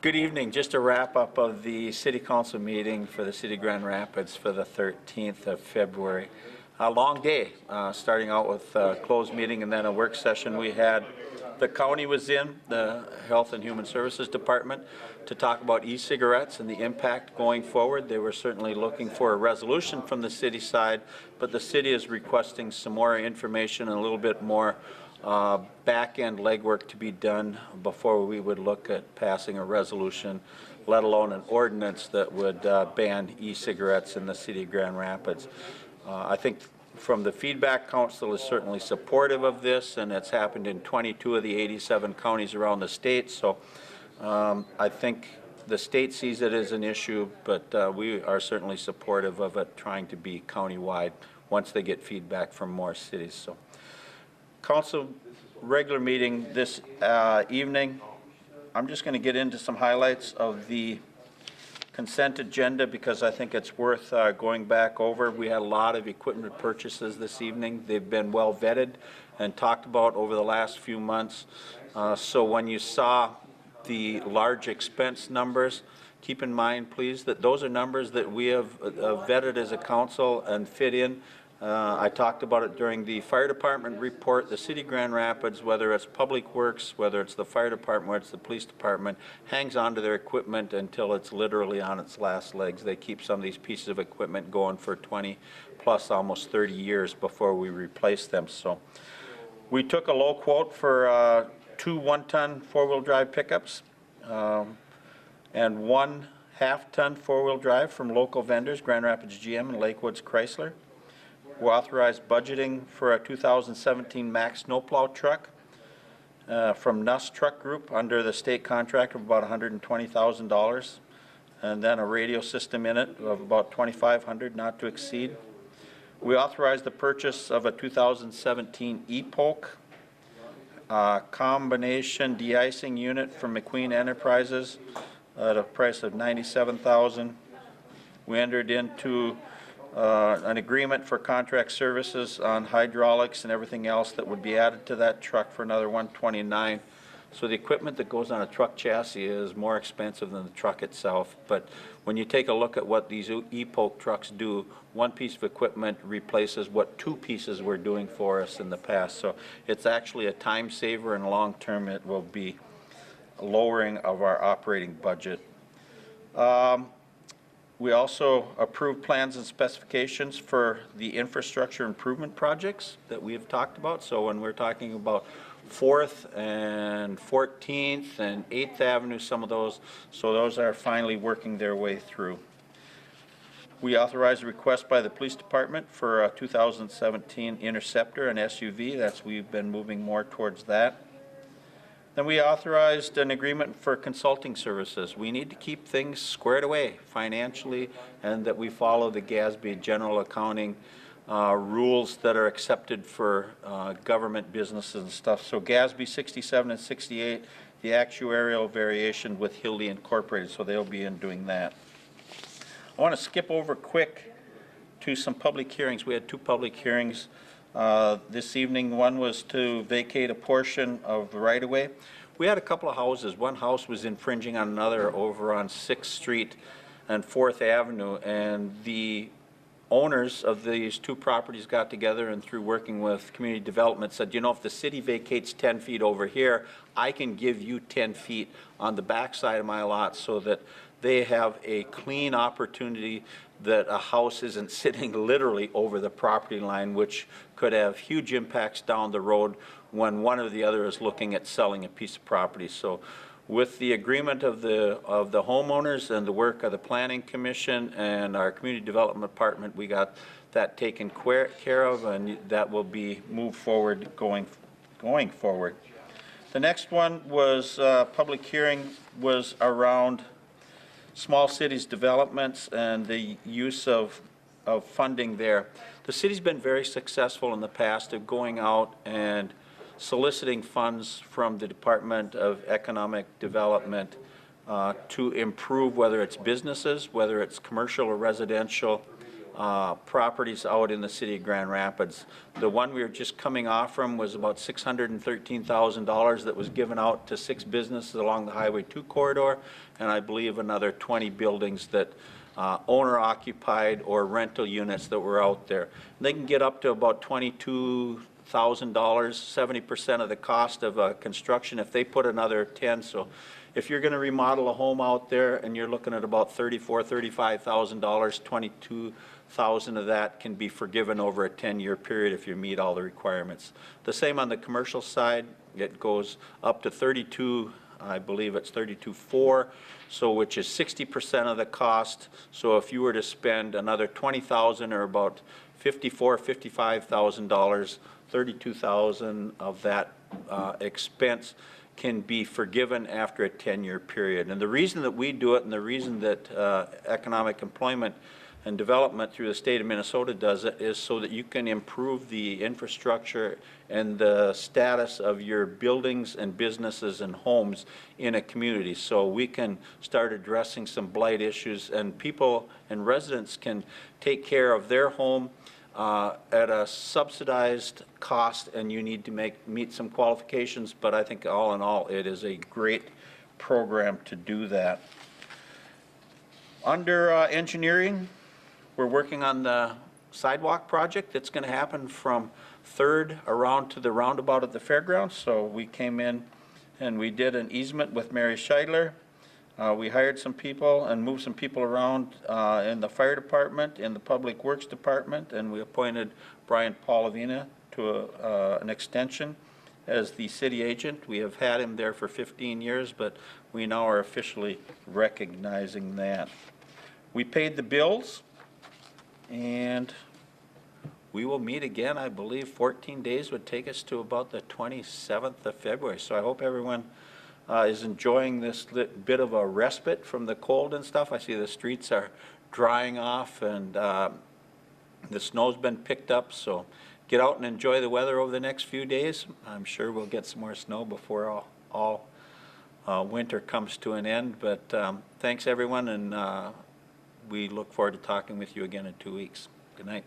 Good evening. Just a wrap up of the City Council meeting for the City of Grand Rapids for the 13th of February. A long day, starting out with a closed meeting and then a work session. We had, the county was in, the Health and Human Services Department, to talk about e-cigarettes and the impact going forward. They were certainly looking for a resolution from the city side, but the city is requesting some more information and a little bit more back-end legwork to be done before we would look at passing a resolution, let alone an ordinance that would ban e-cigarettes in the city of Grand Rapids. I think from the feedback, council is certainly supportive of this, and it's happened in 22 of the 87 counties around the state. So I think the state sees it as an issue, but we are certainly supportive of it trying to be countywide once they get feedback from more cities. So council regular meeting this evening. I'm just going to get into some highlights of the consent agenda because I think it's worth going back over. We had a lot of equipment purchases this evening. They've been well vetted and talked about over the last few months. So when you saw the large expense numbers, keep in mind, please, that those are numbers that we have vetted as a council and fit in. I talked about it during the fire department report. The city of Grand Rapids, whether it's Public Works, whether it's the fire department, whether it's the police department, hangs on to their equipment until it's literally on its last legs. They keep some of these pieces of equipment going for 20 plus almost 30 years before we replace them. So we took a low quote for 2 one-ton four-wheel drive pickups and 1 half-ton four-wheel drive from local vendors, Grand Rapids GM and Lakewoods Chrysler. We authorized budgeting for a 2017 Mack snowplow truck from Nuss Truck Group under the state contract of about $120,000, and then a radio system in it of about $2,500, not to exceed. We authorized the purchase of a 2017 E-Poke combination de-icing unit from McQueen Enterprises at a price of $97,000. We entered into an agreement for contract services on hydraulics and everything else that would be added to that truck for another $129,000. So the equipment that goes on a truck chassis is more expensive than the truck itself. But when you take a look at what these E-Poke trucks do, one piece of equipment replaces what 2 pieces were doing for us in the past. So it's actually a time saver, and long term it will be a lowering of our operating budget. We also approved plans and specifications for the infrastructure improvement projects that we have talked about. So when we're talking about 4th and 14th and 8th Avenue, some of those, so those are finally working their way through. We authorized a request by the police department for a 2017 Interceptor and SUV. We've been moving more towards that. Then we authorized an agreement for consulting services. We need to keep things squared away financially, and that we follow the GASB general accounting rules that are accepted for government businesses and stuff. So GASB 67 and 68, the actuarial variation with Hildy Incorporated, so they'll be in doing that. I want to skip over quick to some public hearings. We had 2 public hearings this evening. One was to vacate a portion of the right-of-way. We had a couple of houses. One house was infringing on another over on 6th Street and 4th Avenue, and the owners of these 2 properties got together and through working with community development said, you know, if the city vacates 10 feet over here, I can give you 10 feet on the back side of my lot so that they have a clean opportunity, that a house isn't sitting literally over the property line, which could have huge impacts down the road when one or the other is looking at selling a piece of property. So with the agreement of the homeowners and the work of the Planning Commission and our Community Development Department, we got that taken care of, and that will be moved forward going forward. The next one was public hearing was around small cities developments and the use of funding there. The city's been very successful in the past of going out and soliciting funds from the Department of Economic Development to improve, whether it's businesses, whether it's commercial or residential, properties out in the city of Grand Rapids. The one we were just coming off from was about $613,000 that was given out to 6 businesses along the Highway 2 corridor, and I believe another 20 buildings that owner-occupied or rental units that were out there. They can get up to about $22,000, 70% of the cost of construction if they put another 10. So if you're going to remodel a home out there and you're looking at about $34,000, $35,000, 22,000 of that can be forgiven over a 10-year period if you meet all the requirements. The same on the commercial side. It goes up to 32, I believe it's 32.4, so which is 60% of the cost. So if you were to spend another $20,000 or about $54,000, $55,000, 32,000 of that expense can be forgiven after a 10-year period. And the reason that we do it, and the reason that Economic Employment and Development through the state of Minnesota does it, is so that you can improve the infrastructure and the status of your buildings and businesses and homes in a community. So we can start addressing some blight issues, and people and residents can take care of their home at a subsidized cost, and you need to meet some qualifications, but I think all in all it is a great program to do that. Under engineering, we're working on the sidewalk project that's going to happen from 3rd around to the roundabout at the fairgrounds. So we came in and we did an easement with Mary Scheidler. We hired some people and moved some people around in the fire department, in the public works department, and we appointed Brian Polovina to an extension as the city agent. We have had him there for 15 years, but we now are officially recognizing that. We paid the bills, and we will meet again. I believe 14 days would take us to about the 27th of February. So I hope everyone is enjoying this bit of a respite from the cold and stuff. I see the streets are drying off, and the snow's been picked up, so get out and enjoy the weather over the next few days. I'm sure we'll get some more snow before all winter comes to an end, but thanks everyone, and we look forward to talking with you again in 2 weeks. Good night.